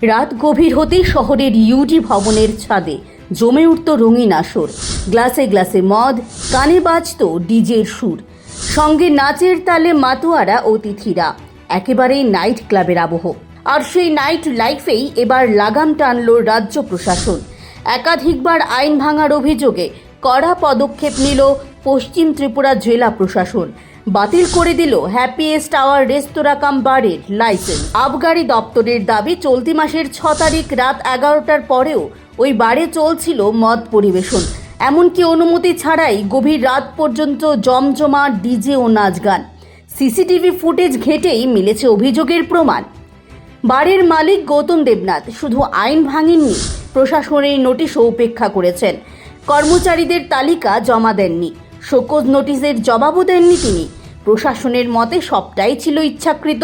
রাত গভীর হতেই শহরের ইউডি ভবনের ছাদে জমে উঠত রঙিন আসর। গ্লাসে গ্লাসে মদ, কানে বাজত ডিজের সুর, সঙ্গে নাচের তালে মাতোয়ারা অতিথিরা। একেবারেই নাইট ক্লাবের আবহ। আর সেই নাইট লাইফেই এবার লাগাম টানল রাজ্য প্রশাসন। একাধিকবার আইন ভাঙার অভিযোগে কড়া পদক্ষেপ নিল পশ্চিম ত্রিপুরা জেলা প্রশাসন। বাতিল করে দিল হ্যাপিয়েস্ট আওয়ার রেস্তোরাঁ কাম বারের লাইসেন্স। আবগারি দপ্তরের দাবি, চলতি মাসের 6 তারিখ রাত 11টার পরেও ওই বারে চলছিল মদ পরিবেশন। এমনকি অনুমতি ছাড়াই গভীর রাত পর্যন্ত জমজমা ডিজে ও নাচ গান। সিসিটিভি ফুটেজ ঘেঁটেই মিলেছে অভিযোগের প্রমাণ। বারের মালিক গৌতম দেবনাথ শুধু আইন ভাঙেননি, প্রশাসনের নোটিশও উপেক্ষা করেছেন। কর্মচারীদের তালিকা জমা দেননি, শোকজ নোটিশের জবাবও দেননি তিনি। প্রশাসনের মতে সবটাই ছিল ইচ্ছাকৃত।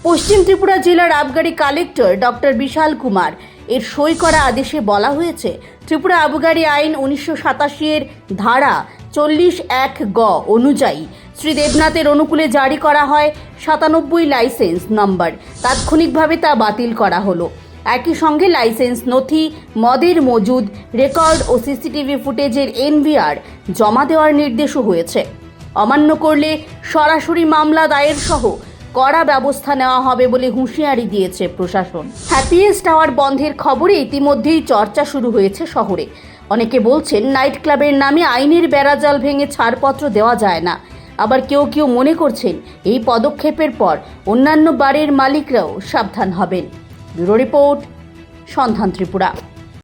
পশ্চিম ত্রিপুরা জেলার আবগারি কালেক্টর ডক্টর বিশাল কুমার এর সই করা আদেশে বলা হয়েছে, ত্রিপুরা আবগারি আইন 1987 এর ধারা 40(1) গ অনুযায়ী শ্রী দেবনাথের অনুকূলে জারি করা হয় 97 লাইসেন্স নম্বর। তাৎক্ষণিকভাবে তা বাতিল করা হলো। একই সঙ্গে লাইসেন্স নথি, মদের মজুদ রেকর্ড ও সিসিটিভি ফুটেজের এনভিআর জমা দেওয়ার নির্দেশও হয়েছে। অমান্য করলে সরাসরি মামলা দায়ের সহ কড়া ব্যবস্থা নেওয়া হবে বলে হুঁশিয়ারি দিয়েছে প্রশাসন। হ্যাপিয়েস্ট আওয়ার বন্ধের খবরে ইতিমধ্যেই চর্চা শুরু হয়েছে শহরে। অনেকে বলছেন, নাইট ক্লাবের নামে আইনের বেড়াজাল ভেঙে ছাড়পত্র দেওয়া যায় না। আবার কেউ কেউ মনে করছেন, এই পদক্ষেপের পর অন্যান্য বারের মালিকরাও সাবধান হবেন। ব্যুরো রিপোর্ট, সন্ধান ত্রিপুরা।